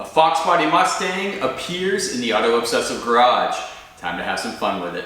A Fox Body Mustang appears in the Auto Obsessive Garage. Time to have some fun with it.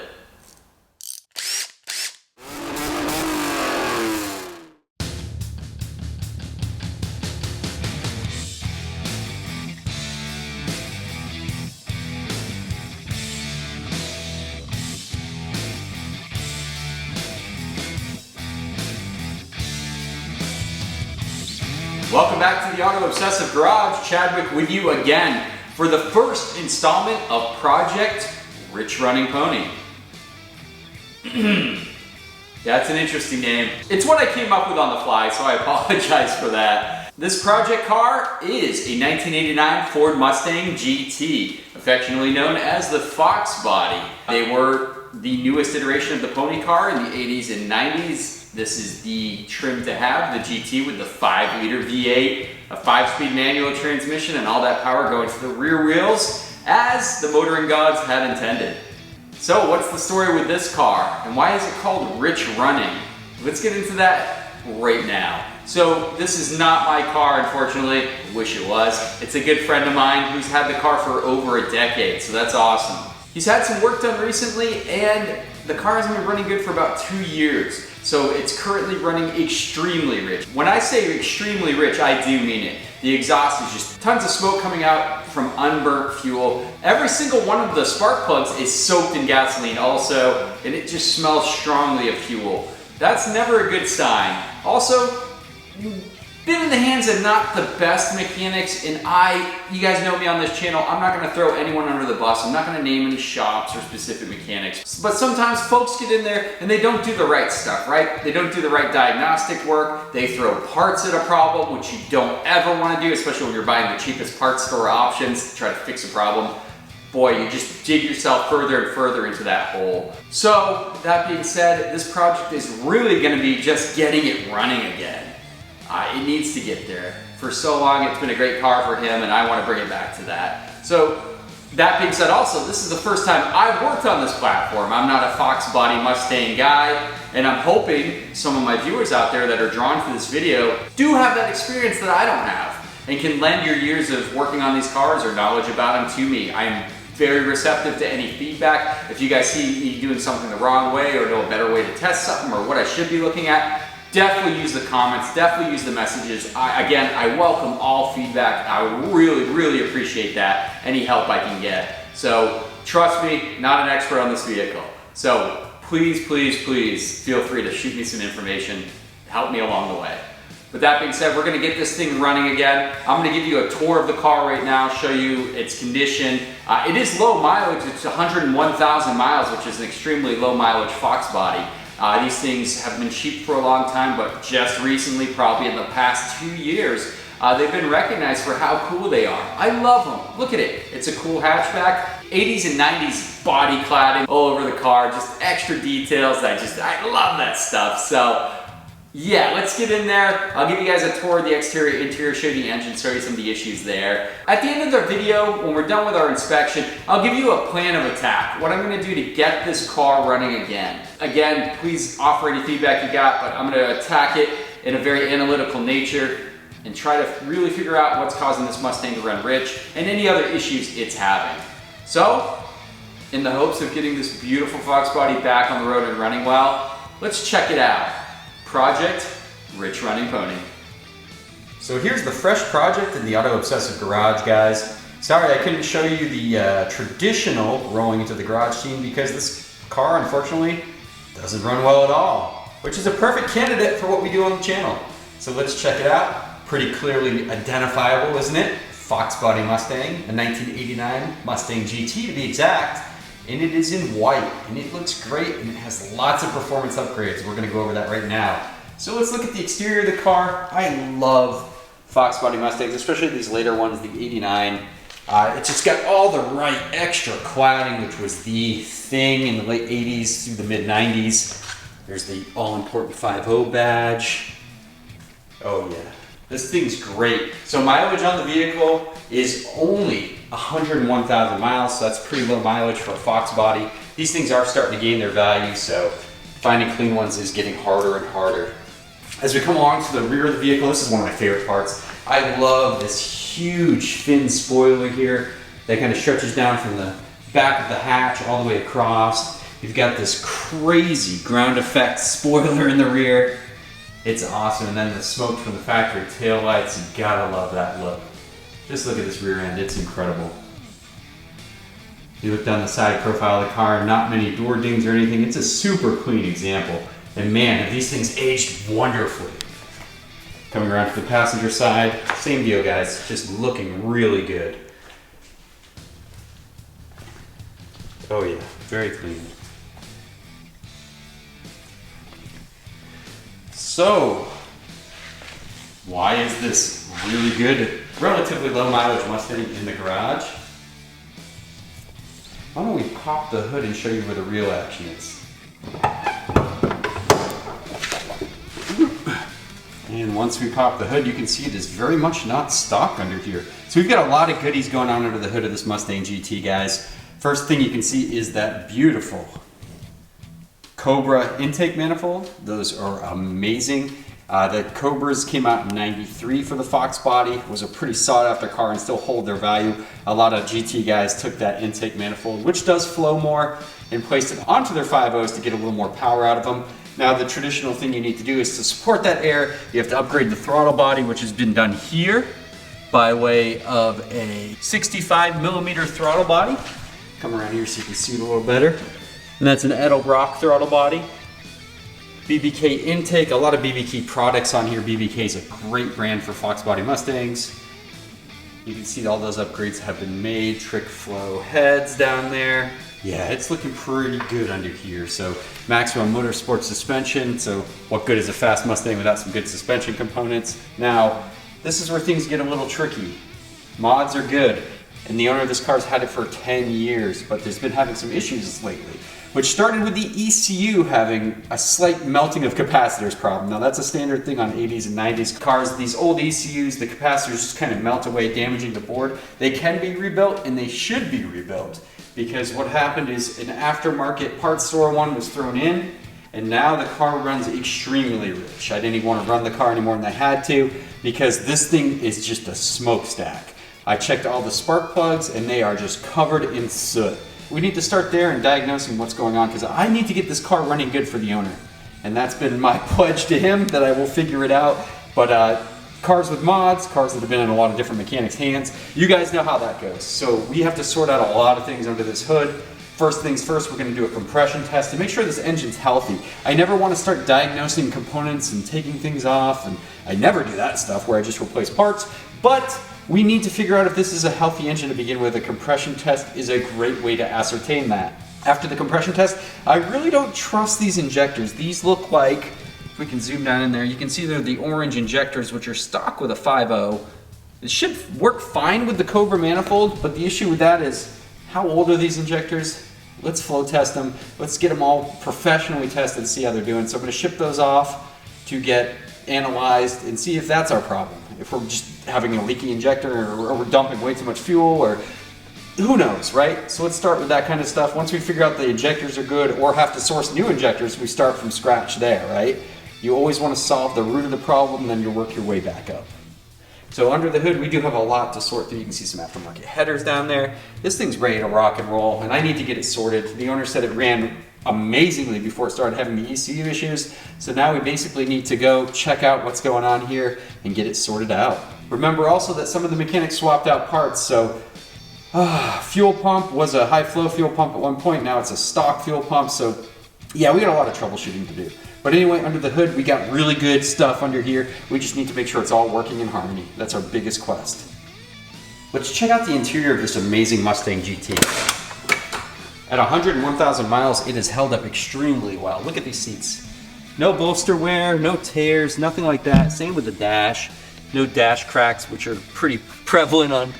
Welcome back to the Auto Obsessive Garage. Chadwick with you again for the first installment of Project Rich Running Pony. That's an interesting name. It's what I came up with on the fly, so I apologize for that. This project car is a 1989 Ford Mustang GT, affectionately known as the Fox Body. They were the newest iteration of the pony car in the 80s and 90s. This is the trim to have, the GT with the 5-liter V8, a 5-speed manual transmission, and all that power going to the rear wheels as the motoring gods had intended. So what's the story with this car, and why is it called Rich Running? Let's get into that right now. So this is not my car, unfortunately. I wish it was. It's a good friend of mine who's had the car for over a decade, so that's awesome. He's had some work done recently, and the car hasn't been running good for about 2 years. So it's currently running extremely rich. When I say extremely rich, I do mean it. The exhaust is just tons of smoke coming out from unburnt fuel. Every single one of the spark plugs is soaked in gasoline also, and it just smells strongly of fuel. That's never a good sign. Also, been in the hands of not the best mechanics, and you guys know me on this channel, I'm not gonna throw anyone under the bus. I'm not gonna name any shops or specific mechanics. But sometimes folks get in there and they don't do the right stuff, right? They don't do the right diagnostic work. They throw parts at a problem, which you don't ever wanna do, especially when you're buying the cheapest parts store options to try to fix a problem. Boy, you just dig yourself further and further into that hole. So, that being said, this project is really gonna be just getting it running again. It needs to get there. For so long, it's been a great car for him, and I want to bring it back to that. So, that being said also, this is the first time I've worked on this platform. I'm not a Fox Body Mustang guy, and I'm hoping some of my viewers out there that are drawn to this video do have that experience that I don't have, and can lend your years of working on these cars or knowledge about them to me. I'm very receptive to any feedback. If you guys see me doing something the wrong way or know a better way to test something or what I should be looking at, definitely use the comments, definitely use the messages. Again, I welcome all feedback. I really appreciate that, any help I can get. So trust me, not an expert on this vehicle. So please feel free to shoot me some information, help me along the way. With that being said, we're gonna get this thing running again. I'm gonna give you a tour of the car right now, show you its condition. It is low mileage, it's 101,000 miles, which is an extremely low mileage Fox Body. These things have been cheap for a long time, but just recently, probably in the past 2 years, they've been recognized for how cool they are. I love them. Look at it. It's a cool hatchback. 80s and 90s body cladding all over the car, just extra details. I love that stuff. So yeah, let's get in there. I'll give you guys a tour of the exterior, interior, show you the engine, show you some of the issues there. At the end of the video, when we're done with our inspection, I'll give you a plan of attack. What I'm gonna do to get this car running again. Again, please offer any feedback you got, but I'm gonna attack it in a very analytical nature and try to really figure out what's causing this Mustang to run rich and any other issues it's having. So, in the hopes of getting this beautiful Fox Body back on the road and running well, let's check it out. Project Rich Running Pony. So here's the fresh project in the Auto Obsessive Garage, guys. Sorry I couldn't show you the traditional rolling into the garage scene because this car, unfortunately, doesn't run well at all, which is a perfect candidate for what we do on the channel. So let's check it out. Pretty clearly identifiable, isn't it? Fox Body Mustang, a 1989 Mustang GT to be exact. And it is in white, and it looks great, and it has lots of performance upgrades. We're gonna go over that right now. So let's look at the exterior of the car. I love Fox Body Mustangs, especially these later ones, the 89. It's just got all the right extra cladding, which was the thing in the late 80s through the mid 90s. There's the all-important 5.0 badge. Oh yeah, this thing's great. So mileage on the vehicle is only 101,000 miles, so that's pretty low mileage for a Fox Body. These things are starting to gain their value, so finding clean ones is getting harder and harder. As we come along to the rear of the vehicle, this is one of my favorite parts. I love this huge fin spoiler here that kind of stretches down from the back of the hatch all the way across. You've got this crazy ground effect spoiler in the rear. It's awesome. And then the smoke from the factory taillights, you gotta love that look. Just look at this rear end, it's incredible. You look down the side profile of the car, not many door dings or anything. It's a super clean example. And man, have these things aged wonderfully. Coming around to the passenger side, same deal guys, just looking really good. Oh yeah, very clean. So, why is this really good, relatively low mileage Mustang in the garage? Why don't we pop the hood and show you where the real action is. And once we pop the hood, you can see it is very much not stock under here. So we've got a lot of goodies going on under the hood of this Mustang GT, guys. First thing you can see is that beautiful Cobra intake manifold. Those are amazing. The Cobras came out in '93 for the Fox body. It was a pretty sought after car and still hold their value. A lot of GT guys took that intake manifold, which does flow more, and placed it onto their 5.0s to get a little more power out of them. Now the traditional thing you need to do is to support that air, you have to upgrade the throttle body, which has been done here by way of a 65mm throttle body. Come around here so you can see it a little better. And that's an Edelbrock throttle body. BBK intake, a lot of BBK products on here. BBK is a great brand for Fox body Mustangs. You can see all those upgrades have been made. Trick flow heads down there. Yeah, it's looking pretty good under here. So maximum motorsport suspension. So what good is a fast Mustang without some good suspension components? Now, this is where things get a little tricky. Mods are good, and the owner of this car's had it for 10 years, but there's been having some issues lately, which started with the ECU having a slight melting of capacitors problem. Now that's a standard thing on 80s and 90s cars. These old ECUs, the capacitors just kind of melt away, damaging the board. They can be rebuilt, and they should be rebuilt, because what happened is an aftermarket parts store one was thrown in, and now the car runs extremely rich. I didn't even want to run the car anymore than I had to, because this thing is just a smokestack. I checked all the spark plugs, and they are just covered in soot. We need to start there and diagnosing what's going on, because I need to get this car running good for the owner. And that's been my pledge to him, that I will figure it out. But cars with mods, cars that have been in a lot of different mechanics' hands, you guys know how that goes. So we have to sort out a lot of things under this hood. First things first, we're going to do a compression test to make sure this engine's healthy. I never want to start diagnosing components and taking things off, and I never do that stuff where I just replace parts. But we need to figure out if this is a healthy engine to begin with. A compression test is a great way to ascertain that. After the compression test, I really don't trust these injectors. These look like, if we can zoom down in there, you can see they're the orange injectors, which are stock with a 5.0. It should work fine with the Cobra manifold, but the issue with that is, how old are these injectors? Let's flow test them. Let's get them all professionally tested and see how they're doing. So I'm going to ship those off to get analyzed and see if that's our problem. If we're just having a leaky injector, or we're dumping way too much fuel, or who knows, right? So let's start with that kind of stuff. Once we figure out the injectors are good, or have to source new injectors, we start from scratch there, right? You always want to solve the root of the problem, and then you work your way back up. So under the hood, we do have a lot to sort through. You can see some aftermarket headers down there. This thing's ready to rock and roll, and I need to get it sorted. The owner said it ran amazingly before it started having the ECU issues. So now we basically need to go check out what's going on here and get it sorted out. Remember also that some of the mechanics swapped out parts. So fuel pump was a high flow fuel pump at one point. Now it's a stock fuel pump. So yeah, we got a lot of troubleshooting to do. But anyway, under the hood, we got really good stuff under here. We just need to make sure it's all working in harmony. That's our biggest quest. Let's check out the interior of this amazing Mustang GT. At 101,000 miles, it has held up extremely well. Look at these seats. No bolster wear, no tears, nothing like that. Same with the dash. No dash cracks, which are pretty prevalent on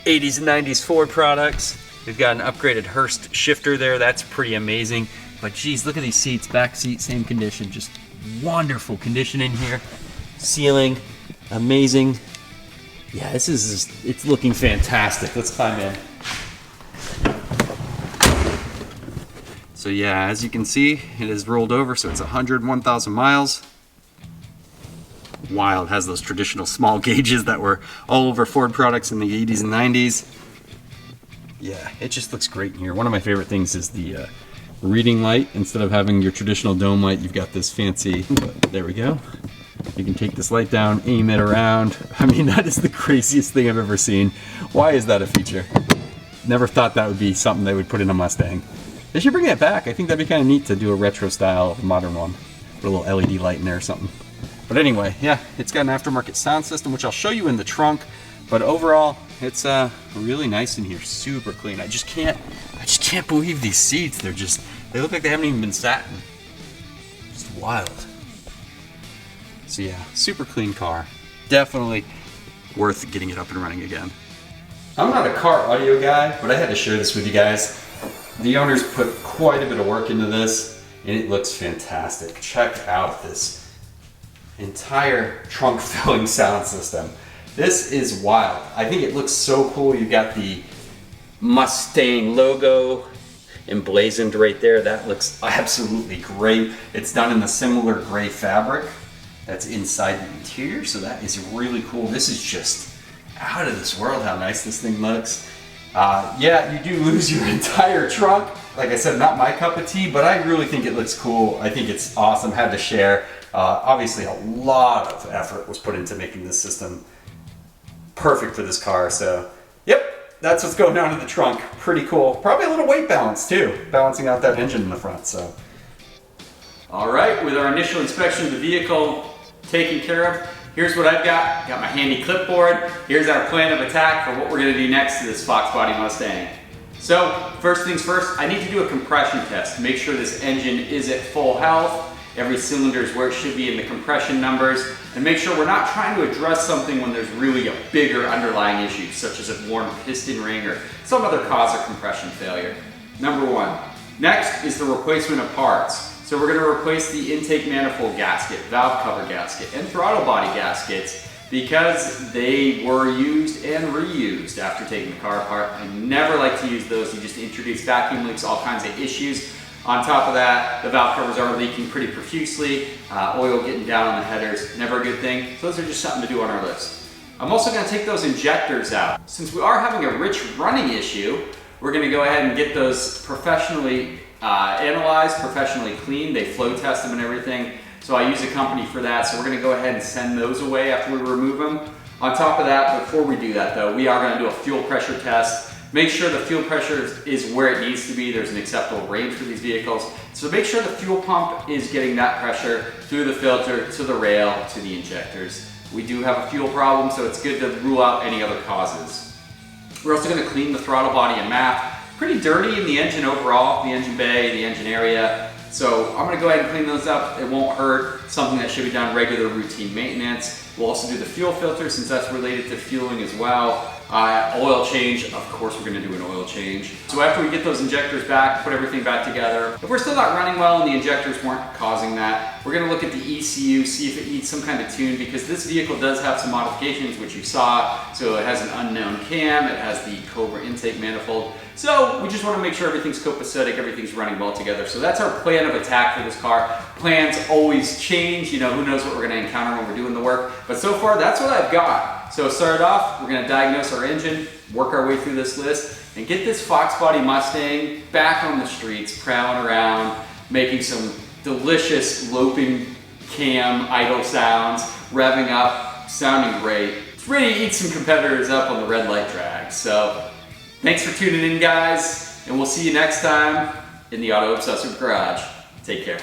80s and 90s Ford products. We've got an upgraded Hurst shifter there. That's pretty amazing. But geez, look at these seats. Back seat, same condition. Just wonderful condition in here. Ceiling, amazing. Yeah, it's looking fantastic. Let's climb in. So yeah, as you can see, it is rolled over, so it's 101,000 miles. wild. It has those traditional small gauges that were all over Ford products in the 80s and 90s. Yeah, it just looks great in here. One of my favorite things is the reading light. Instead of having your traditional dome light, you've got this fancy, there we go. You can take this light down, aim it around. I mean, that is the craziest thing I've ever seen. Why is that a feature? Never thought that would be something they would put in a Mustang. They should bring that back. I think that'd be kind of neat to do a retro style modern one. Put a little LED light in there or something. But anyway, yeah, it's got an aftermarket sound system, which I'll show you in the trunk. But overall, it's really nice in here, super clean. I just can't believe these seats. They look like they haven't even been sat in. Just wild. So yeah, super clean car. Definitely worth getting it up and running again. I'm not a car audio guy, but I had to share this with you guys. The owners put quite a bit of work into this, and it looks fantastic. Check out this entire trunk-filling sound system. This is wild. I think it looks so cool. You've got the Mustang logo emblazoned right there. That looks absolutely great. It's done in the similar gray fabric that's inside the interior, so that is really cool. This is just out of this world how nice this thing looks. Yeah, you do lose your entire trunk. Like I said, not my cup of tea, but I really think it looks cool. I think it's awesome. Had to share. Obviously, a lot of effort was put into making this system perfect for this car. So, yep, that's what's going down in the trunk. Pretty cool. Probably a little weight balance too, balancing out that engine in the front. So, all right, with our initial inspection of the vehicle taken care of, here's what I've got. Got my handy clipboard. Here's our plan of attack for what we're going to do next to this Fox Body Mustang. So, first things first, I need to do a compression test to make sure this engine is at full health. Every cylinder is where it should be in the compression numbers, and make sure we're not trying to address something when there's really a bigger underlying issue, such as a worn piston ring or some other cause of compression failure. Number one. Next is the replacement of parts. So we're going to replace the intake manifold gasket, valve cover gasket, and throttle body gaskets because they were used and reused after taking the car apart. I never like to use those. You just introduce vacuum leaks, all kinds of issues. On top of that, the valve covers are leaking pretty profusely, oil getting down on the headers, never a good thing. So those are just something to do on our list. I'm also going to take those injectors out. Since we are having a rich running issue, we're going to go ahead and get those professionally analyzed, professionally cleaned. They flow test them and everything. So I use a company for that. So we're going to go ahead and send those away after we remove them. On top of that, before we do that though, we are going to do a fuel pressure test. Make sure the fuel pressure is where it needs to be. There's an acceptable range for these vehicles. So make sure the fuel pump is getting that pressure through the filter, to the rail, to the injectors. We do have a fuel problem, so it's good to rule out any other causes. We're also going to clean the throttle body and map. Pretty dirty in the engine overall, the engine bay, the engine area. So I'm going to go ahead and clean those up. It won't hurt. Something that should be done regular routine maintenance. We'll also do the fuel filter since that's related to fueling as well. Oil change, of course we're going to do an oil change. So after we get those injectors back, put everything back together. If we're still not running well and the injectors weren't causing that, we're going to look at the ECU, see if it needs some kind of tune, because this vehicle does have some modifications, which you saw. So it has an unknown cam, it has the Cobra intake manifold. So we just want to make sure everything's copacetic, everything's running well together. So that's our plan of attack for this car. Plans always change, you know, who knows what we're going to encounter when we're doing the work. But so far, that's what I've got. So start off, we're going to diagnose our engine, work our way through this list, and get this Fox Body Mustang back on the streets, prowling around, making some delicious loping cam idle sounds, revving up, sounding great. It's ready to eat some competitors up on the red light drag. So thanks for tuning in, guys, and we'll see you next time in the Auto Obsessive Garage. Take care.